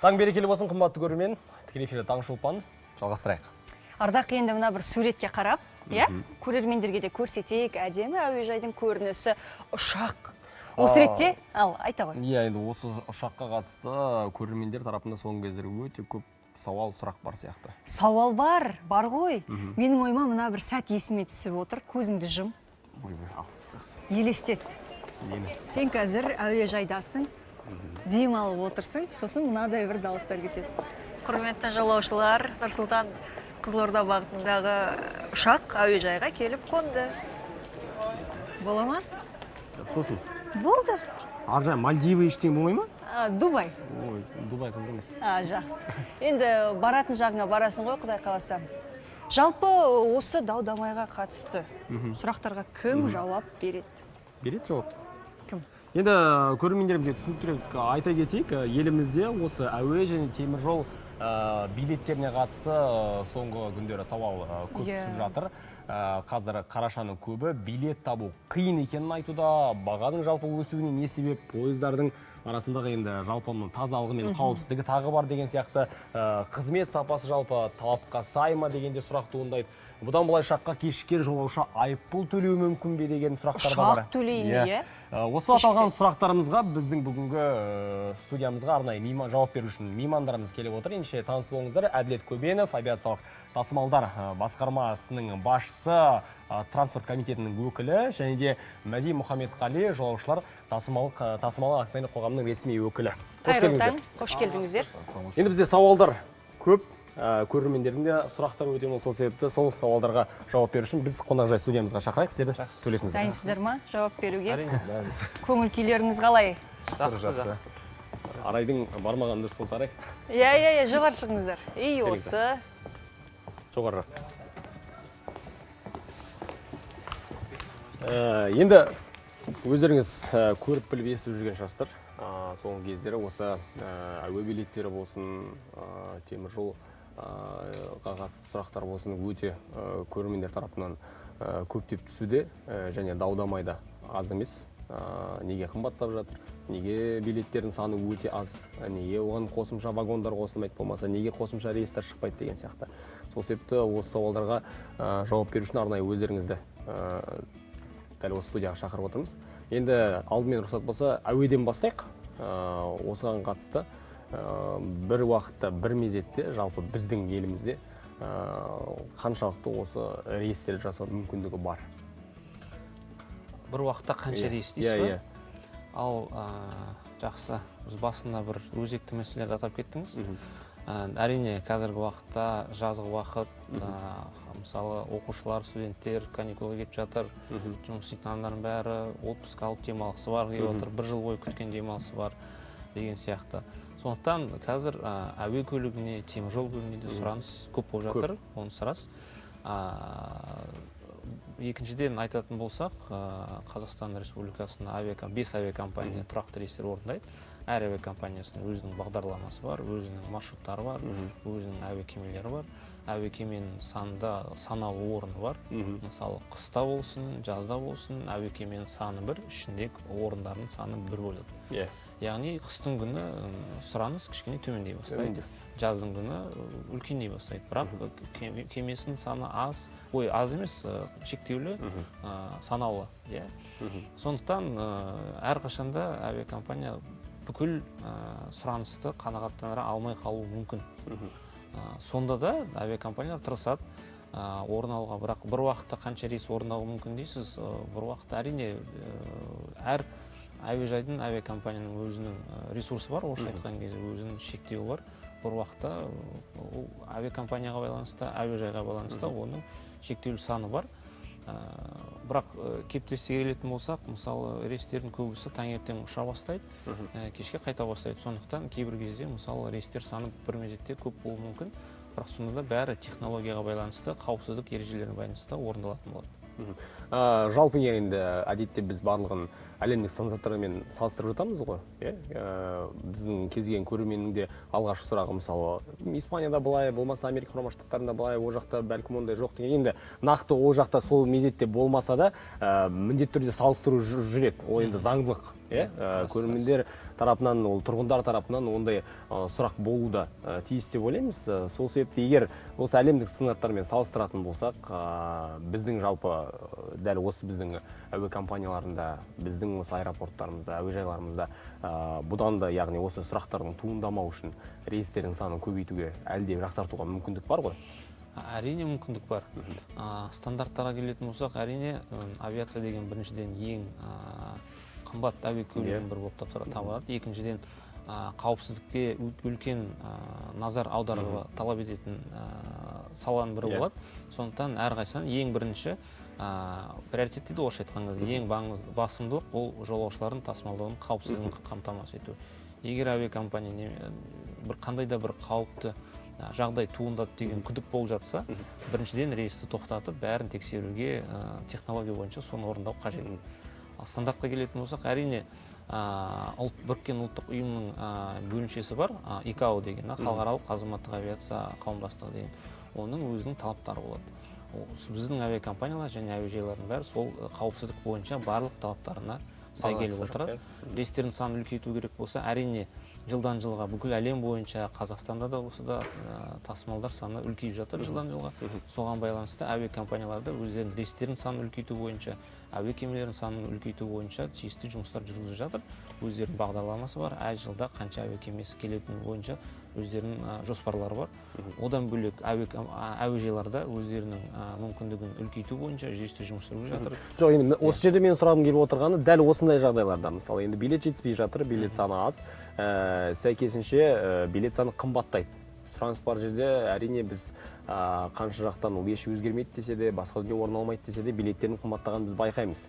Таң берекелі болсын, қымбатты көрермен. Тікелей эфирде таң шолпан жалғастырайық. Ардақ, енді мына бір суретке қарап, көрермендерге де көрсетейік, әдемі әуежайдың көрінісі, ұшақ. Осы ретте, ал айта ғой. Иә, енді осы ұшаққа қатысты көрермендер тарапында соңғы кездері өте көп сауал, сұрақ бар сияқты. Сауал бар ғой. Менің ойыма мына бір сәт есіме түсіп отыр. Көзіңді жым. Елестет. Сен қазір әуежайдасың, дем алып отырсың, сосын мынадай бір дауыстар кетеді. Құрметті жолаушылар, Нұрсұлтан Қызылорда бағытындағы ұшақ әуежайға келіп қонды. Бола ма? Сосын. Болды. Аржай, Мальдивы ештеңе болмай ма? Дубай. Ой, Дубай қызық емес. Жақсы. Енді баратын жағыңа барасың ғой, Құдай қаласа. Жалпы осы дау-дамайға қатысты сұрақтарға кім жауап береді? Береді жауап. Кім? Енді көрермендерімізге түсініктірек айта кетейік, елімізде осы әуе және теміржол билеттеріне қатысты соңғы күндері сауал көп түсіп жатыр. Қазір қарашаның көбі билет табу қиын екенін айтуда. Бағаның жалпы өсуіне не себеп, пойыздардың арасындағы енді жалпының тазалығы мен қауіпсіздігі тағы бар деген сияқты, қызмет сапасы жалпы талапқа сай ма дегенде сұрақ туындайды. Бұдан былай ұшаққа кешіккен жолаушы айыппұл төлеуі мүмкін бе деген сұрақтар да бар. Ұшақ төлей ме? Осы аталған сұрақтарымызға біздің бүгінгі студиямызға арнайы жауап беру үшін меймандарымыз келіп отыр. Ендеше таныс болыңыздар. Әділет Көбенов, авиациялық тасымалдар басқармасының басшысы, транспорт комитетінің өкілі, және де Мәди Мұхамедқали, жолаушылар тасымалы акционерлік қоғамының ресми өкілі. Қош келдіңіздер. Енді бізде сауалдар көп. Көрермендердің де сұрақтар өте мол, сол себепті сол сауалдарға жауап беру үшін біз қонақжай студиямызға шақырайық, сіздерді төлетіңіздер. Дайынсыздар ма жауап беруге? Көңіл күйлеріңіз қалай? Жақсы. Арайдың бармаған дұрыс болды, Арай. Иә, жоғары шығыңыздар. Осы. Жоғарырақ. Енді өздеріңіз көріп біліп естіп жүрген шығарсыздар. Соңғы кездері осы әуе билеттері болсын, теміржол қатысты сұрақтар болсын, өте көрермендер тарапынан көптеп түсуде, және дау-дамайда аз емес. Неге қымбаттап жатыр, неге билеттердің саны өте аз, неге оған қосымша вагондар қосылмайды, болмаса неге қосымша рейстер шықпайды деген сияқты. Сол себепті осы сауалдарға жауап беру үшін арнайы өздеріңізді дәл осы студияға шақырып отырмыз. Енді алдымен рұқсат болса, әуеден бастайық. Осыған қатысты бір уақытта, бір мезетте жалпы біздің елімізде қаншалықты осы рейстерді жасау мүмкіндігі бар? Бір уақытта қанша рейс дейсіз ба? Ал жақсы, біз басында бір өзекті мәселелерді атап кеттіңіз. Әрине, қазіргі уақытта жазғы уақыт, мысалы оқушылар, студенттер каникулға кетіп жатыр, жұмыс істейтін адамдардың бәрі отпуск алып демалысы бар, бір жыл бойы күткен демалысы бар деген сияқты. Сондықтан қазір әуе көлігіне, теміржол көлігіне де сұраныс көп болып жатыр, онысы рас. Екіншіден айтатын болсақ, Қазақстан Республикасында 5 авиакомпания тұрақты рейстер орындайды. Әр авиакомпаниясының өзінің бағдарламасы бар, өзінің маршруттары бар, өзінің әуе кемелері бар. Әуе кеменің саналы орны бар. Мысалы, қыста болсын, жазда болсын, әуе кеменің саны бір, ішіндегі орындардың саны бір болады. Яғни қыстың күні сұраныс кішкене төмендей бастайды. Жаздың күні үлкендей бастайды. Бірақ кемесінің саны аз емес, шектеулі, санаулы. Сондықтан әрқашанда авиакомпания бүкіл сұранысты қанағаттандыра алмай қалуы мүмкін. Сонда да авиакомпаниялар тырысады орын алуға, бірақ бір уақытта қанша рейс орындауы мүмкін дейсіз. Бір уақытта әрине әр әуежайдың, авиакомпанияның өзінің ресурсы бар, орысша айтқан кезде өзінің шектеуі бар. Бір уақытта авиакомпанияға байланысты, әуежайға байланысты оның шектеулі саны бар. Бірақ кептеліске келетін болсақ, мысалы рейстердің көбісі таңертең ұша бастайды, кешке қайта бастайды. Сондықтан кейбір кезде мысалы рейстер саны бір мезетте көп болуы мүмкін, бірақ сонда да бәрі технологияға байланысты, қауіпсіздік ережелеріне байланысты орындалатын болады. Жалпы енді әдетте біз барлығын әлемдік стандарттармен салыстырып жатамыз ғой. Біздің кез келген көрерменнің де алғашқы сұрағы мысалы Испанияда былай, болмаса Америка құрама штаттарында былай, ол жақта бәлкім ондай жоқ деген. Енді нақты ол жақта сол мезетте болмаса да міндетті түрде салыстыру жүреді. Ол енді заңдылық. Көрермендер тарапынан, ол тұрғындар тарапынан ондай сұрақ болу да тиіс деп ойлаймыз. Сол себепті егер осы әлемдік стандарттармен салыстыратын болсақ, біздің жалпы дәл осы біздің әуе компанияларында, біздің осы аэропорттарымызда, әуежайларымызда бұдан да, яғни осы сұрақтардың туындамау үшін рейстердің санын көбейтуге, әлде жақсартуға мүмкіндік бар ғой? Әрине мүмкіндік бар. Стандарттарға келетін болсақ, әрине авиация деген біріншіден ең қымбат әуе көлігінің бірі болып табылады. Екіншіден қауіпсіздікте үлкен назар аударуға талап ететін саланың бірі болады. Сондықтан әрқайсынан ең бірінші приоритет дейді орысша айтқан кезде, ең басымдылық ол жолаушылардың тасымалдауының қауіпсіздігін қамтамасыз ету. Егер әуе компания бір қандай да бір қауіпті жағдай туындады деген күдік болып жатса, біріншіден рейсті тоқтатып, бәрін тексеруге технология бойынша соны орындау қажет. Стандартқа келетін болсақ, әрине біріккен ұлттық ұйымның бөлімшесі бар, ИКАО деген, халықаралық азаматтық авиация қауымдастығы деген. Оның өзінің талаптары болады. Біздің авиа компаниялар және әуежайлардың бәрі сол қауіпсіздік бойынша барлық талаптарына сай келіп отырады. Рейстердің санын үлкейту керек болса, әрине жылдан жылға бүкіл әлем бойынша, Қазақстанда да осы да тасымалдар саны үлкейіп жатыр жылдан жылға. Соған байланысты әуе компанияларда өздерінің рейстердің санын үлкейту бойынша, әуе кемелерінің санын үлкейту бойынша тиісті жұмыстар жүргізіп жатыр. Өздерінің бағдарламасы бар, әр жылда қанша әуе кемесі келетіні бойынша өздерінің жоспарлары бар. Одан бөлек әуежайларда өздерінің мүмкіндігін үлкейту бойынша жүйелі жұмыс жүргізіп жатыр. Жоқ, енді осы жерде мен сұрағым келіп отырғаны дәл осындай жағдайларда, мысалы енді билет жетіспей жатыр, билет саны аз, сәйкесінше билет саны қымбаттайды. Сұраныс бар жерде әрине біз қанша жақтан ол еш өзгермейді десе де, басқа дүние орын алмайды десе де, билеттердің қымбаттағанын біз байқаймыз.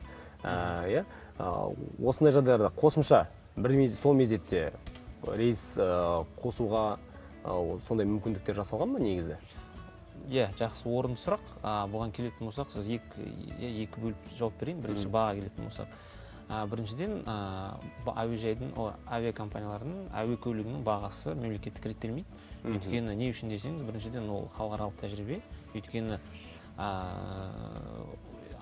Осындай жағдайларда қосымша сол мезетте рейс қосуға сондай мүмкіндіктер жасалған ба негізі? Жақсы, орынды сұрақ. Бұған келетін болсақ, сіз екі бөліп жауап берейін. Бірінші баға келетін болсақ. Біріншіден әуежайдың, авиакомпаниялардың әуе көлігінің бағасы мемлекеттік реттелмейді. Өйткені не үшін десеңіз, біріншіден ол халықаралық тәжірибе. Өйткені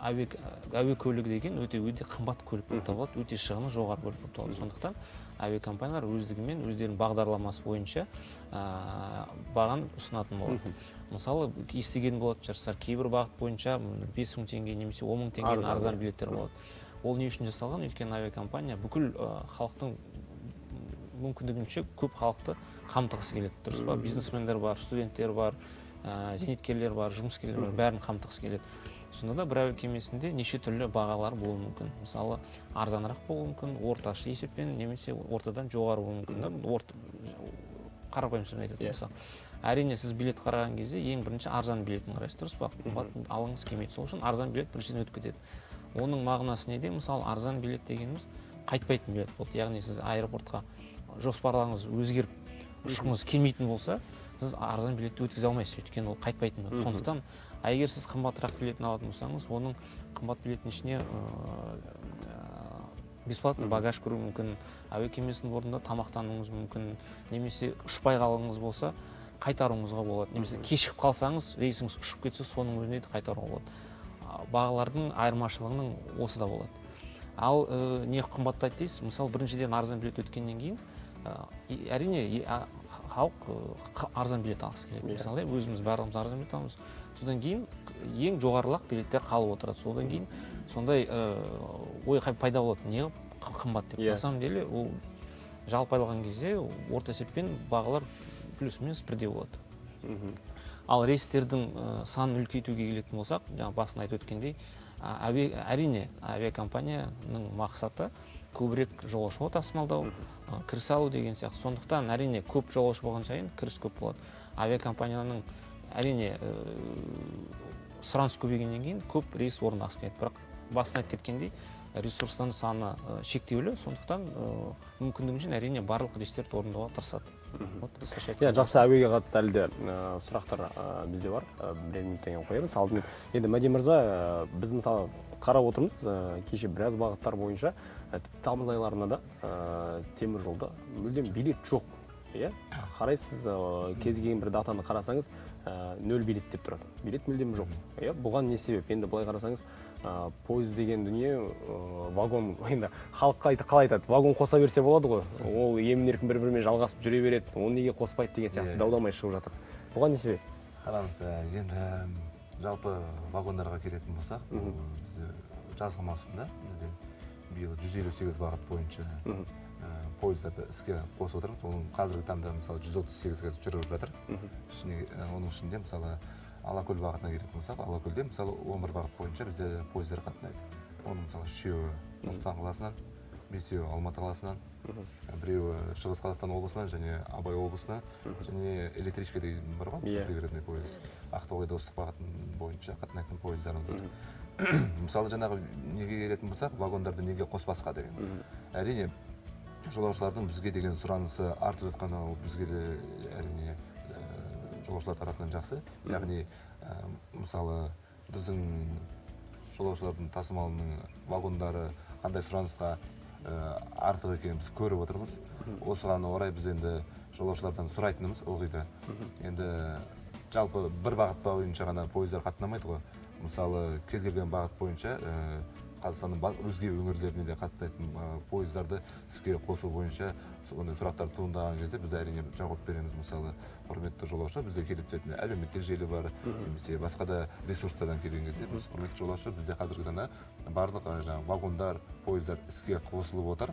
әуе көлігі деген өте қымбат көлік болып табылады, өте шығыны жоғары көлік болып табылады. Сондықтан әуе компаниялар өздігімен өздерінің бағдарламасы бойынша бағаны ұсынатын болады. Мысалы, естіген болатын шығарсыздар, кейбір бағыт бойынша 5.000 теңге немесе 10.000 теңгенің арзан билеттер болады. Ол не үшін жасалған? Өйткені авиакомпания бүкіл халықтың мүмкіндігінше көп халықты қамтығысы келеді. Дұрыс па? Бизнесмендер бар, студенттер бар, зейнеткерлер бар, жұмыскерлер бар, бәрін қамтығысы келеді. Сонда да бір әуе кемесінде неше түрлі бағалар болуы мүмкін. Мысалы, арзанырақ болуы мүмкін, орташа есеппен немесе ортадан жоғары болуы мүмкін. Қарапайым сөзбен айтатын болсақ. Әрине, сіз билет қараған кезде ең бірінші арзан билетін қарайсыз, дұрыс па? Қымбатын алыңыз келмейді. Сол үшін арзан билет біріншіден өтіп кетеді. Оның мағынасы неде? Мысалы, арзан билет дегеніміз қайтпайтын билет болды. Яғни сіз аэропортқа жоспарларыңыз өзгеріп, ұшқыңыз келмейтін болса, сіз арзан билетті өткізе алмайсыз, өйткені ол қайтпайтын болды. Сондықтан, егер сіз қымбатырақ билетін алатын болсаңыз, оның қымбат билеттің ішіне бесплатный багаж кіру мүмкін, әуе кемесінің орнында тамақтануыңыз мүмкін, немесе ұшпай қалыңыз болса, қайтаруыңызға болады. Немесе кешігіп қалсаңыз, рейсіңіз ұшып кетсе, соның өзіне де қайтаруға болады. Бағалардың айырмашылығының осы да болады. Ал не қымбаттайды дейсіз? Мысалы, біріншіден арзан билет өткеннен кейін, әрине халық арзан билет алғысы келеді. Мысалы, өзіміз барлығымыз арзан билет аламыз. Содан кейін ең жоғарылақ билеттер қалып отырады. Содан кейін сондай ой пайда болады, не қымбат деп. На самом деле, ол жалпы алған кезде орта есеппен бағалар плюс-минус бірдей болады. Ал рейстердің санын үлкейтуге келетін болсақ, жаңа басында айтып өткендей, әрине авиакомпанияның мақсаты көбірек жолаушы тасымалдау, кіріс алу деген сияқты. Сондықтан әрине көп жолаушы болған сайын кіріс көп болады. Авиакомпанияның әрине сұраныс көбейгеннен кейін көп рейс орындағысы келеді. Бірақ басында айтып кеткендей, ресурстардың саны шектеулі, сондықтан мүмкіндігінше әрине барлық рейстерді орындауға тырысады. Жақсы, әуеге қатысты әлі де сұрақтар бізде бар. Бірер минуттан кейін қоямыз. Алдымен енді Мәди мырза, біз мысалы қарап отырмыз, кеше біраз бағыттар бойынша тіпті тамыз айларында да темір жолда мүлдем билет жоқ. Иә, қарайсыз, кез келген бір датаны қарасаңыз, 0 билет деп тұрады. Билет мүлдем жоқ. Иә, бұған не себеп? Енді былай қарасаңыз, пойыз деген дүние, вагон, енді халыққа қалай айтады, вагон қоса берсе болады ғой. Ол емін-еркін бір-бірімен жалғасып жүре береді. Оны неге қоспайды деген сияқты дау-дамай шығып жатыр. Бұған не себеп? Қараңыз, енді жалпы вагондарға келетін болсақ, біз жазғы маусымда бізде биыл 158 бағыт бойынша пойыздарды іске қосып отырмыз. Оның қазіргі таңда мысалы 138 жүріп жатыр. Оның ішінде мысалы Алакөл бағытына келетін болсақ, Алакөлде мысалы 11 бағыт бойынша бізде пойыздар қатынайды. Оның мысалы 3-еуі Нұр-Сұлтан қаласынан, 5-еуі Алматы қаласынан, біреуі Шығыс Қазақстан облысынан және Абай облысынан, және электричка деген бар ғой, пригородный пойыз. Ақтоғай Достық бағыты бойынша қатынайтын пойыздарымыз бар. Мысалы жаңағы неге келетін болсақ, вагондарды неге қоспасқа деген. Әрине жолаушылардың бізге деген сұранысы артып жатқаны ол бізге де әрине жолаушылар тарапынан жақсы. Яғни мысалы біздің жолаушылардың тасымалының вагондары қандай сұранысқа артық екенін біз көріп отырмыз. Осыған орай біз енді жолаушылардан сұрайтынымыз ылғи да енді жалпы бір бағыт бойынша ғана пойыздар қатынамайды ғой. Мысалы кез келген бағыт бойынша Қазақстанның өзге өңірлеріне де қатынайтын пойыздарды іске қосу бойынша сондай сұрақтар туындаған кезде біз әрине жауап береміз. Мысалы құрметті жолаушы, бізде келіп түсетін әлеуметтік желі бар, немесе басқа да ресурстардан келген кезде біз құрметті жолаушы, бізде қазіргі таңда барлық вагондар, пойыздар іске қосылып отыр.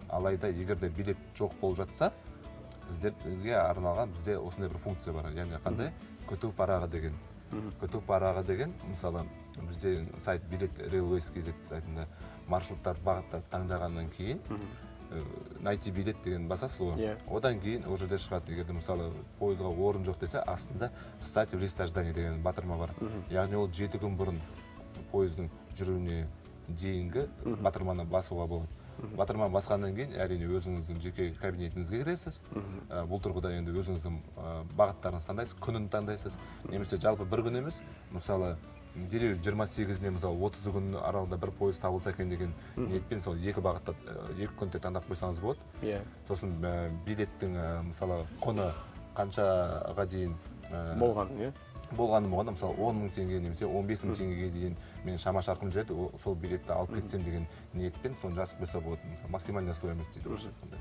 Алайда егер де билет жоқ болып жатса, сіздерге арналған бізде осындай бір функция бар. Яғни қандай? Күту парағы деген. Күту парағы деген, мысалы бізде сайт билет Railways.kz сайтында маршруттар, бағыттар таңдағаннан кейін найти билет деген басасыз ғой. Одан кейін ол жерде шығады. Егер мысалы пойызға орын жоқ десе, астында встать в лист ожидания деген батырма бар. Яғни ол 7 күн бұрын пойыздың жүруіне дейінгі батырманы басуға болады. Батырма басқаннан кейін әрине өзіңіздің жеке кабинетіңізге кіресіз. Бұл тұрғыда енді өзіңіздің бағыттарын таңдайсыз, күнін таңдайсыз. Немесе жалпы бір күн емес, мысалы дереу 28-іне мысалы 30 күн аралығында бір пойыз табылса екен деген ниетпен сол екі бағытта 2 күнде таңдап қойсаңыз болады. Сосын билеттің мысалы құны қаншаға дейін болғаны болғанда, мысалы 10 000 теңге немесе 15 000 теңгеге дейін мен шама шарқым жүреді, сол билетті алып кетсем деген ниетпен соны жазып қойса болады. Мысалы максимальная стоимость дейді орысша айтқанда.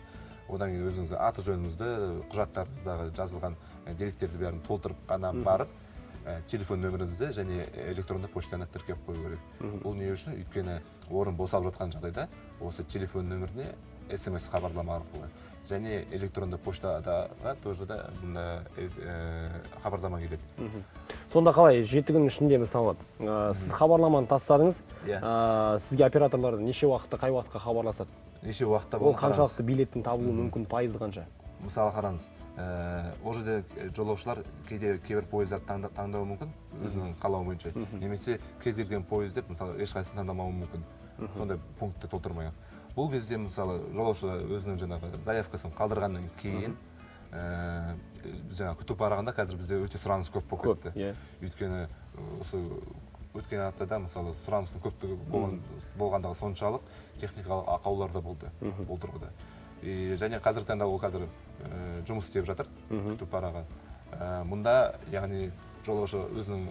Одан кейін өзіңіз аты жөніңізді, құжаттарыңыздағы жазылған деректерді бәрін толтырып қана барып, телефон нөміріңізді және электронды поштаны тіркеп қою керек. Бұл не үшін? Өйткені орын босап жатқан жағдайда осы телефон нөміріне SMS хабарлама арқылы және электронды поштаға тоже да хабарлама келеді. Сонда қалай 7 күн ішінде мысалы сіз хабарламаны тастадыңыз, сізге операторлар неше уақытта, қай уақытқа хабарласады? Неше уақытта ол қаншалықты билеттің табылуы мүмкін, пайызы қанша? Мысалы қараңыз, ол жерде жолаушылар кейбір пойыздарды таңдауы мүмкін, өзінің қалауы бойынша. Немесе кез келген пойыз деп, мысалы ешқайсысын таңдамауы мүмкін. Сондай пунктті толтырмай. Бұл кезде мысалы жолаушы өзінің жаңағы заявкасын қалдырғаннан кейін күту парағында қазір бізде өте сұраныс көп болып кетті. Өйткені осы өткен аптада мысалы сұраныстың көптігі болғандағы соншалық техникалық ақаулар да болды бұл тұрғыда. Және қазіргі таңда ол қазір жұмыс істеп жатыр күту парағы. Мұнда яғни жолаушы өзінің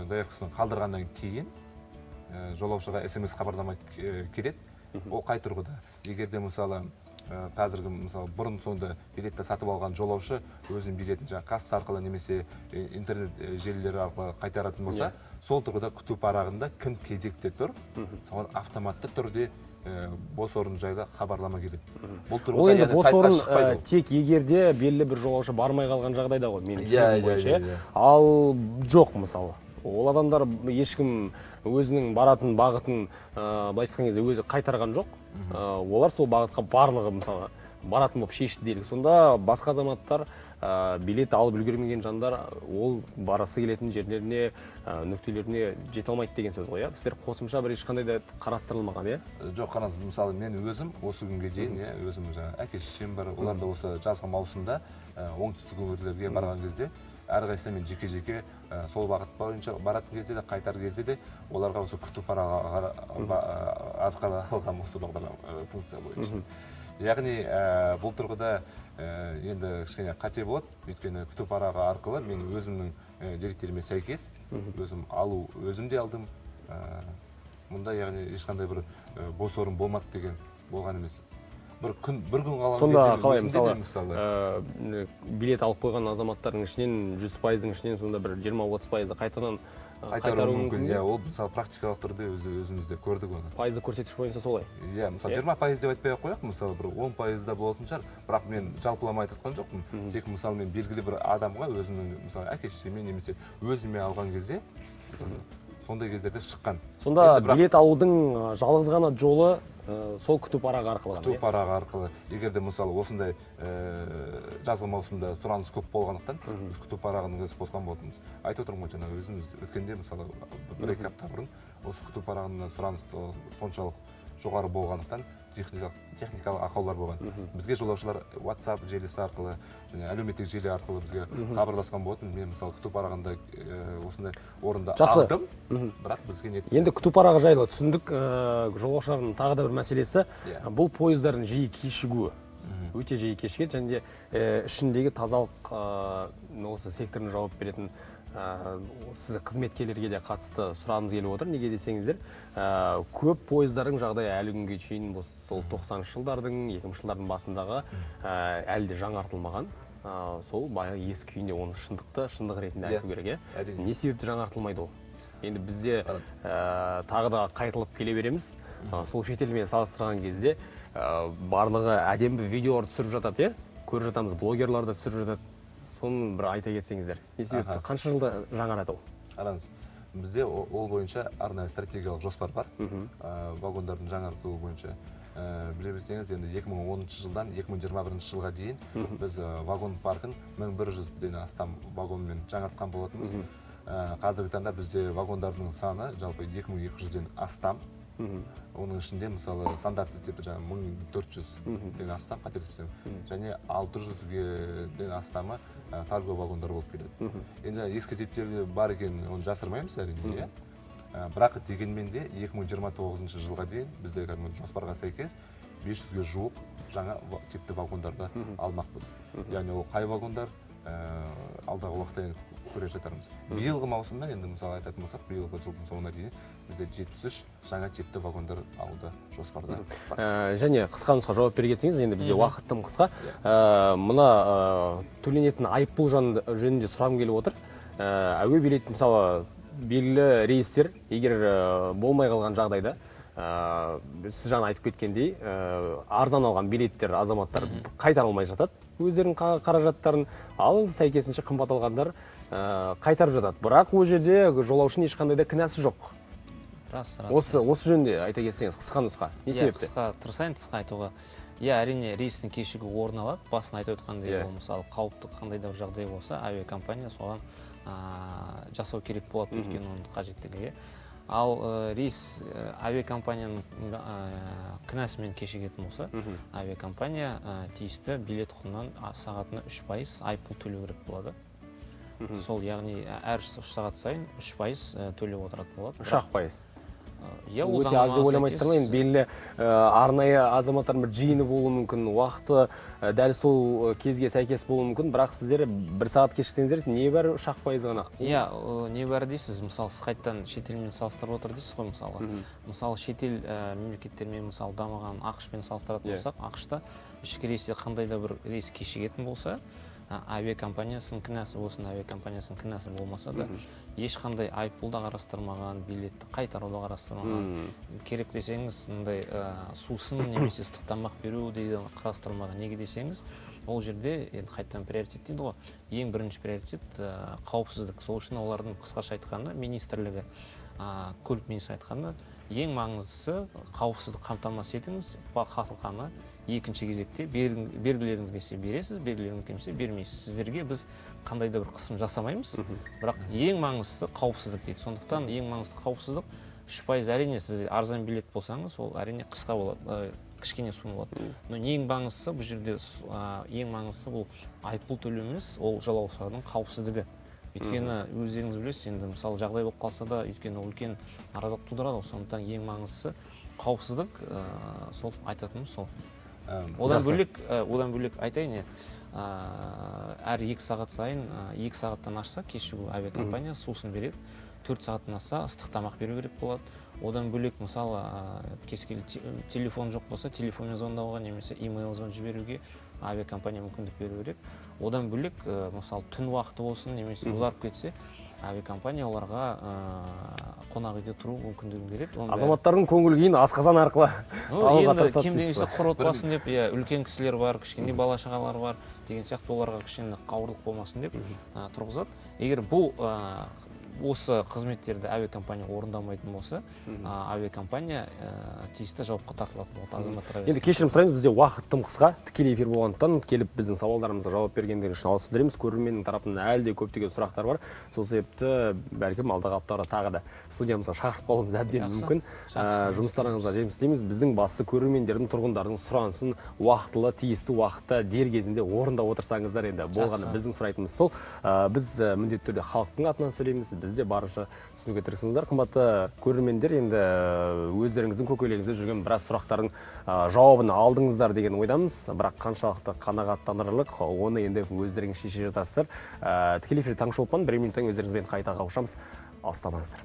заявкасын қалдырғаннан кейін жолаушыға SMS хабарлама келеді. Ол қай тұрғыда? Егер де мысалы қазіргі мысалы бұрын сонда билетті сатып алған жолаушы өзінің билетін жаңа касса арқылы немесе интернет желілері арқылы қайтаратын болса, сол тұрғыда күту парағында кім кезекте тұр, соған автоматты түрде бос орын жайлы хабарлама келеді. Бұл тұрғыда енді бос орын тек егерде белгілі бір жолаушы бармай қалған жағдайда ғой, менің түсінігім бойынша. Ал жоқ мысалы. Ол адамдар ешкім өзінің баратын бағытын былай айтқан кезде өзі қайтарған жоқ. Олар сол бағытқа барлығы мысалы баратын болып шешті делік. Сонда басқа азаматтар билет алып үлгермеген жандар ол барасы келетін жерлеріне, нүктелеріне жете алмайды деген сөз ғой. Сіздер қосымша бір ешқандай да қарастырылмаған, Жоқ, қараңыз, мысалы мен өзім осы күнге дейін өзім әке-шешем бар, олар да осы жазғы маусымда оңтүстік өңірлерге барған кезде әрқайсысына мен жеке-жеке сол бағыт бойынша баратын кезде де, қайтар кезде де оларға осы күту парағы арқылы алған осы бағдарлама функция бойынша. Яғни бұл тұрғыда енді кішкене қате болады, өйткені күту парағы арқылы мен өзімнің деректеріме сәйкес өзім алу, өзім де алдым. Мұнда яғни ешқандай бір бос орын болмады деген болған емес. Бір күн қалған сонда қалай мысалы билет алып қойған азаматтардың ішінен 100%-ың ішінен сонда бір 20-30% қайтадан қайтару мүмкін. Иә, ол мысалы практикалық түрде өзімізде көрдік оны. Пайызды көрсеткіш бойынша солай. Иә, мысалы 20% деп айтпай ақ қояйық, мысалы бір 10% да болатын шығар. Бірақ мен жалпылама айтып жатқан жоқпын. Тек мысалы мен белгілі бір адамға өзімнің мысалы әке-шешеме немесе өзіме алған кезде сондай кездерде шыққан. Сонда билет алудың жалғыз ғана жолы сол күту парағы арқылы. Күту парағы арқылы. Егер де мысалы осындай жазғы маусымда сұраныс көп болғандықтан біз күту парағының өзі қосқан болатынбыз. Айтып отырмын ғой, жаңағы өзіміз өткенде мысалы бір-екі апта бұрын осы күту парағына сұраныс соншалық жоғары болғандықтан техникалық ақаулар болған. Бізге жолаушылар WhatsApp желісі арқылы, әлеуметтік желі арқылы бізге хабарласқан болатын. Мен мысалы күту парағында осындай орында алдым, бірақ бізге не... Енді күту парағы жайлы түсіндік. Жолаушылардың тағы да бір мәселесі, бұл пойыздардың жиі кешігуі. Өте жиі кешігеді, және ішіндегі тазалық осы секторына жауап беретін сізді қызметкерлерге де қатысты сұрағымыз келіп отыр. Неге десеңіздер, көп пойыздардың жағдайы әлі күнге шейін сол 90-шы жылдардың, 2000-ші жылдардың басындағы әлі де жаңартылмаған. Сол баяғы ескі күйінде оны шындық ретінде айту керек. Не себепті жаңартылмайды ол? Енді бізде тағы да қайтылып келе береміз. Сол шетелмен салыстырған кезде барлығы әдемі видеолар түсіріп жатады, көріп жатамыз, блогерлар да түсіріп жатады. Соны бір айта кетсеңіздер. Не себепті? Қанша жылда жаңарады ол? Қараңыз, бізде ол бойынша арнайы стратегиялық жоспар бар. Вагондардың жаңартуы бойынша. Біле білсеңіз, енді 2010 жылдан 2021 жылға дейін біз вагон паркін 1100-ден астам вагонмен жаңартқан болатынбыз. Қазіргі таңда бізде вагондардың саны жалпы 2200-ден астам. Оның ішінде мысалы стандарты типі 1400-ден астам, қателеспесем, және 600-ден астамы карго вагондар болып келеді. Енді ескі типтері бар екен, оны жасырмаймыз әрине. Бірақ дегенмен де 2029 жылға дейін бізде жоспарға сәйкес 500-ге жуық жаңа типті вагондарды алмақпыз. Яғни ол қай вагондар алдағы уақытта көре жатармыз. Биылғы маусымда енді мысалы айтатын болсақ, биылғы жылдың соңына дейін бізде 73 жаңа типті вагондар алуды жоспарда. Және қысқа нұсқа жауап берсеңіз, енді бізде уақыт тым қысқа. Мына төленетін айыппұл жөнінде сұрағым келіп отыр. Әуе билет мысалы белгілі рейстер егер болмай қалған жағдайда, сіз жаңа айтып кеткендей, арзан алған билеттер азаматтар қайтара алмай жатады. Өздерінің қаражаттарын, ал сәйкесінше қымбат алғандар қайтарып жатады. Бірақ ол жерде жолаушының ешқандай да кінәсі жоқ. Осы жөнінде айта кетсеңіз, қысқа нұсқа. Не себепті? Қысқа тұрсайын, қысқа айтуға. Әрине рейстің кешігуі орын алады. Басын айтып өткендей, мысалы қауіпті қандай да жағдай болса, авиакомпания соған жасау керек болады, өйткені оның қажеттігі. Ал рейс авиакомпанияның кінәсімен кешігетін болса, авиакомпания тиісті билет құнынан сағатына 3% айыппұл төлеу керек болады. Сол, яғни әр 3 сағат сайын 3% төлеп отыратын болады. 3%. Өте аз деп ойламайсыздар ма? Енді белгілі арнайы азаматтардың бір жиыны болуы мүмкін, уақыты дәл сол кезге сәйкес болуы мүмкін, бірақ сіздер 1 сағат кешіксеңіздер, небәрі 3% ғана? Небәрі дейсіз, мысалы сіз қайттан шетелмен салыстырып отыр дейсіз ғой, мысалы. Мысалы шетел мемлекеттермен мысалы дамыған ақш-пен салыстыратын болсақ, ақшта ішкі рейсте қандай да бір рейс кешігетін болса, авиакомпаниясының кінәсі болсын, авиакомпаниясының кінәсі болмаса да, ешқандай айыппұл да қарастырмаған, билетті қайтаруды қарастырмаған, керек десеңіз, сусын немесе ыстық тамақ беру дейді қарастырмаған. Неге десеңіз, ол жерде қайттан приоритет дейді ғой. Ең бірінші приоритет қауіпсіздік. Сол үшін олардың қысқаша айтқаны, министрлігі, көлік министрі айтқаны, ең маңыздысы қауіпсіздік қамтамасыз етіңіз, қалғаны екінші кезекте белгілеріңіз келсе бересіз, белгілеріңіз келмесе бермейсіз. Сіздерге біз қандай да бір қысым жасамаймыз, бірақ ең маңыздысы қауіпсіздік дейді. Сондықтан ең маңызды қауіпсіздік 3%. Әрине сіз арзан билет болсаңыз, ол әрине қысқа болады, кішкене сумалады. Но ең маңыздысы бұл жерде ең маңыздысы бұл айыппұл төлеу емес, ол жолаушылардың қауіпсіздігі. Өйткені өздеріңіз білесіз, енді мысалы жағдай болып қалса да, өйткені ол үлкен наразылық тудырады, сондықтан ең маңыздысы қауіпсіздік, сол айтатынымыз сол. Одан бөлек айтайын, әр 2 сағат сайын 2 сағаттан ашса кешігу авиакомпания сусын береді, 4 сағаттан асса ыстық тамақ беру керек болады. Одан бөлек мысалы телефон жоқ болса телефонмен звондауға немесе имейл звон жіберуге авиакомпания мүмкіндік беру керек. Одан бөлек мысалы түн уақыты болсын немесе ұзарып кетсе авиакомпания оларға қонақ үйде тұру мүмкіндігін береді. Азаматтардың көңіл күйін асқазан арқылы алуға енді тырысады кем дейсіз дегенде ғой. құр отбасын деп, үлкен кісілер бар, кішкене бала шағалар бар деген сияқты оларға кішкене қауырлық болмасын деп тұрғызады. Егер бұл осы қызметтерді авиакомпания орындамайтын болса, авиакомпания тиісті жауапқа тартылатын болады азаматтарға. Енді кешірім сұраймыз, бізде уақыт тым қысқа, тікелей эфир болғандықтан келіп біздің сауалдарымызға жауап бергендер үшін алғыс білдіреміз. Көрерменнің тарапынан әлі де көптеген сұрақтар бар. Сол себепті бәлкім алдағы апталарда тағы да студиямызға шақырып қалуымыз әбден мүмкін. Жұмыстарыңызға жеміс тілейміз. Біздің басты көрермендердің, тұрғындардың сұранысын уақытылы, тиісті уақытта, дер кезінде орындап отырсаңыздар енді болғаны біздің сұрайтынымыз сол. Біз міндетті түрде халықтың атынан сөйлейміз. Бізде барынша түсінуге тырысыңыздар. Қымбатты көрермендер, енді өздеріңіздің көкейлеріңізде жүрген біраз сұрақтардың жауабын алдыңыздар деген ойдамыз. Бірақ қаншалықты қанағаттанарлық, оны енді өздеріңіз шеше жатасыздар. Тікелей эфирде таңғы шолпан, бір минуттан өздеріңізбен қайта қауышамыз. Алыстамаңыздар.